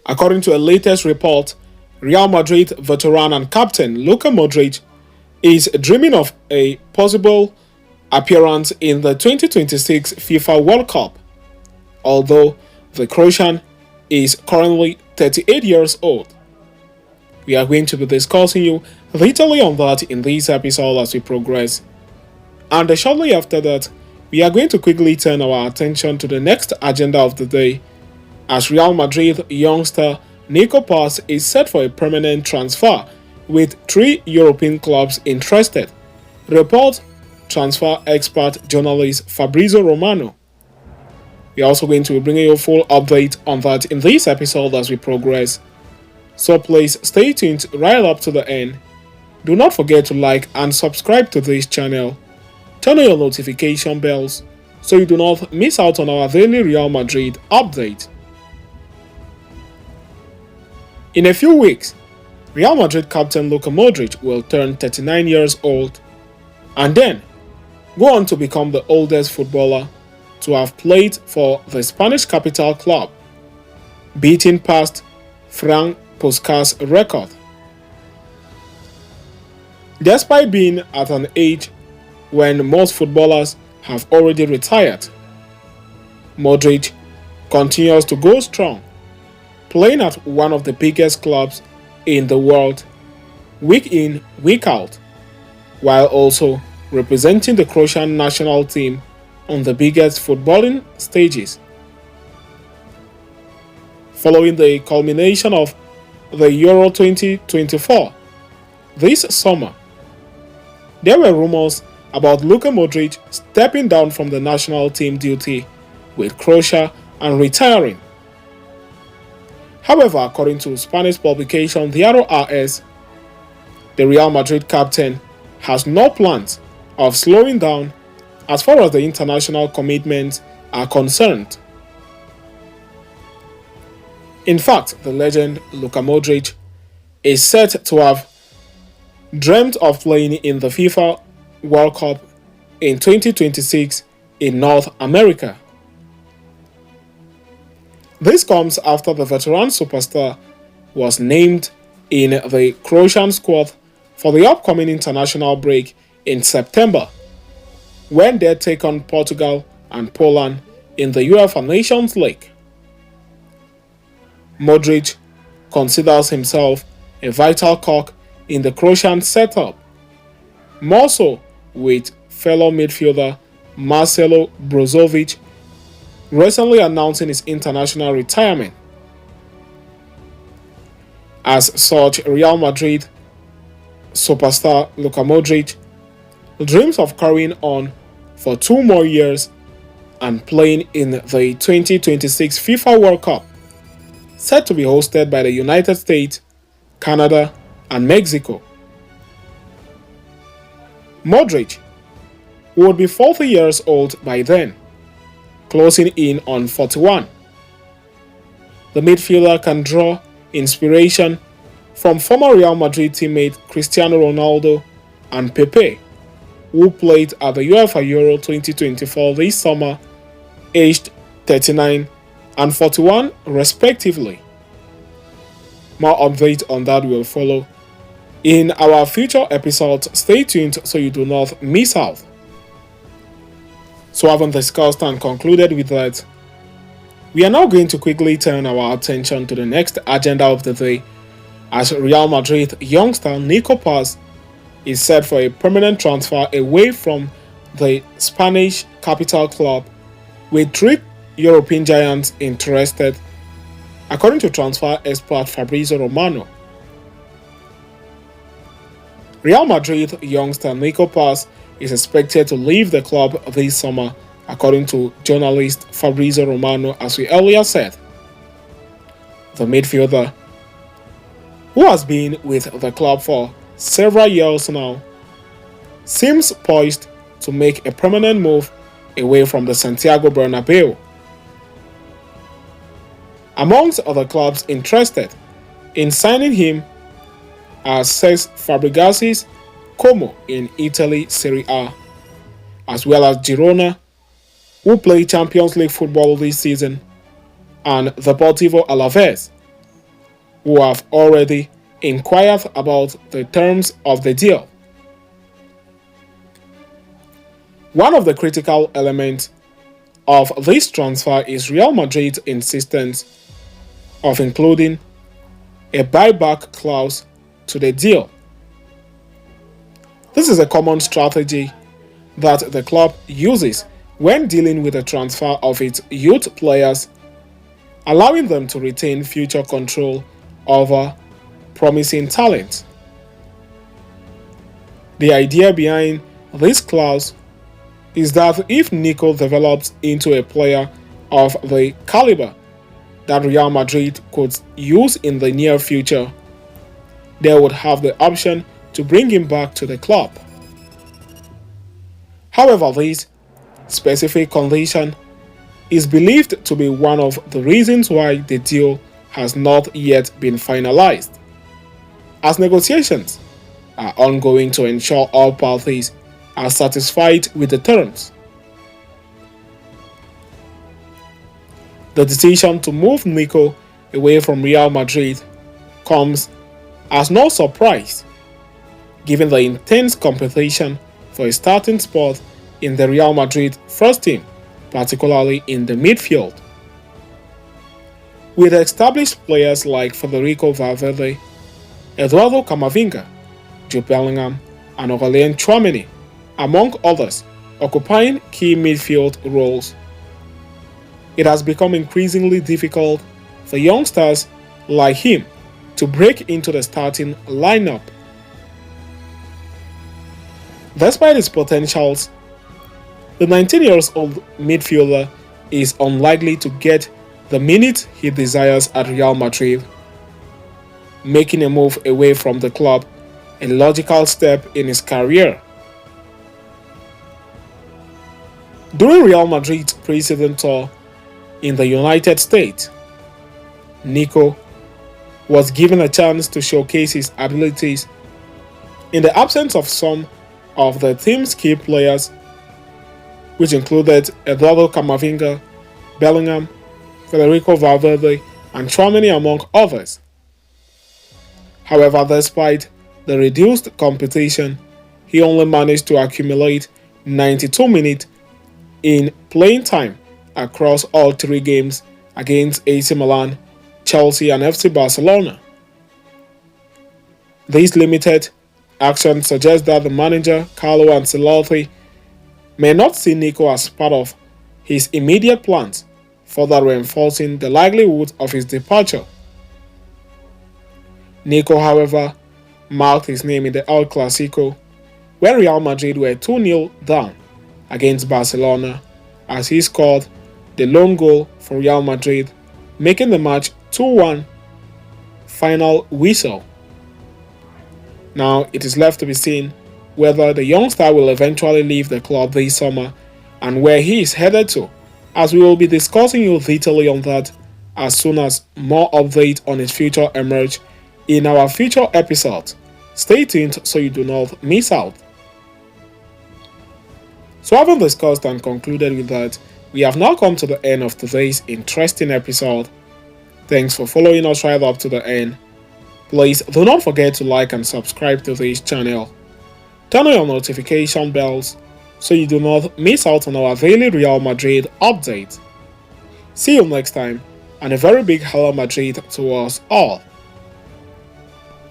According to a latest report, Real Madrid veteran and captain Luka Modrić is dreaming of a possible appearance in the 2026 FIFA World Cup, although the Croatian is currently 38 years old. We are going to be discussing you literally on that in this episode as we progress. And shortly after that, we are going to quickly turn our attention to the next agenda of the day, as Real Madrid youngster Nico Paz is set for a permanent transfer with 3 European clubs interested, reports transfer expert journalist Fabrizio Romano. We are also going to be bringing you a full update on that in this episode as we progress. So please stay tuned right up to the end. Do not forget to like and subscribe to this channel. Turn on your notification bells so you do not miss out on our daily Real Madrid update. In a few weeks, Real Madrid captain Luka Modrić will turn 39 years old and then go on to become the oldest footballer to have played for the Spanish capital club, beating past Frank Puskas' record. Despite being at an age when most footballers have already retired, Modrić continues to go strong, playing at one of the biggest clubs in the world, week in, week out, while also representing the Croatian national team on the biggest footballing stages. Following the culmination of the Euro 2024 this summer, there were rumors about Luka Modrić stepping down from the national team duty with Croatia and retiring. However, according to Spanish publication Diario AS, the Real Madrid captain has no plans of slowing down as far as the international commitments are concerned. In fact, the legend Luka Modrić is said to have dreamt of playing in the FIFA World Cup in 2026 in North America. This comes after the veteran superstar was named in the Croatian squad for the upcoming international break in September, when they take on Portugal and Poland in the UEFA Nations League. Modrić considers himself a vital cog in the Croatian setup, more so with fellow midfielder Marcelo Brozovic recently announcing his international retirement. As such, Real Madrid superstar Luka Modrić dreams of carrying on for 2 more years and playing in the 2026 FIFA World Cup, set to be hosted by the United States, Canada, and Mexico. Modrić, who would be 40 years old by then, closing in on 41. The midfielder can draw inspiration from former Real Madrid teammate Cristiano Ronaldo and Pepe, who played at the UEFA Euro 2024 this summer, aged 39 and 41 respectively. More updates on that will follow in our future episodes. Stay tuned so you do not miss out. So having discussed and concluded with that, we are now going to quickly turn our attention to the next agenda of the day, as Real Madrid youngster Nico Paz is set for a permanent transfer away from the Spanish capital club, with 3 European giants interested, according to transfer expert Fabrizio Romano. Real Madrid youngster Nico Paz is expected to leave the club this summer, according to journalist Fabrizio Romano, as we earlier said. The midfielder, who has been with the club for several years now, seems poised to make a permanent move away from the Santiago Bernabeu. Amongst other clubs interested in signing him are Cesc Fabregas's Como in Italy Serie A, as well as Girona, who play Champions League football this season, and Deportivo Alaves, who have already inquired about the terms of the deal. One of the critical elements of this transfer is Real Madrid's insistence of including a buyback clause to the deal. This is a common strategy that the club uses when dealing with the transfer of its youth players, allowing them to retain future control over promising talent. The idea behind this clause is that if Nico develops into a player of the caliber that Real Madrid could use in the near future, they would have the option to bring him back to the club. However, this specific condition is believed to be one of the reasons why the deal has not yet been finalized, as negotiations are ongoing to ensure all parties are satisfied with the terms. The decision to move Nico away from Real Madrid comes as no surprise, given the intense competition for a starting spot in the Real Madrid first team, particularly in the midfield. With established players like Federico Valverde, Eduardo Camavinga, Jude Bellingham, and Aurelien Tchouameni, among others, occupying key midfield roles, it has become increasingly difficult for youngsters like him to break into the starting lineup. Despite his potentials, the 19-year-old midfielder is unlikely to get the minutes he desires at Real Madrid, making a move away from the club a logical step in his career. During Real Madrid's pre-season tour in the United States, Nico was given a chance to showcase his abilities in the absence of some of the team's key players, which included Eduardo Camavinga, Bellingham, Federico Valverde, and Tchouameni, among others. However, despite the reduced competition, he only managed to accumulate 92 minutes in playing time across all three games against AC Milan, Chelsea, and FC Barcelona. This limited action suggests that the manager, Carlo Ancelotti, may not see Nico as part of his immediate plans, further reinforcing the likelihood of his departure. Nico, however, marked his name in the El Clasico when Real Madrid were 2-0 down against Barcelona, as he scored the lone goal for Real Madrid, making the match 2-1 final whistle. Now it is left to be seen whether the youngster will eventually leave the club this summer and where he is headed to, as we will be discussing in detail on that as soon as more updates on his future emerge in our future episodes. Stay tuned so you do not miss out. So having discussed and concluded with that, we have now come to the end of today's interesting episode. Thanks for following us right up to the end. Please do not forget to like and subscribe to this channel. Turn on your notification bells so you do not miss out on our daily Real Madrid updates. See you next time, and a very big hello Madrid to us all.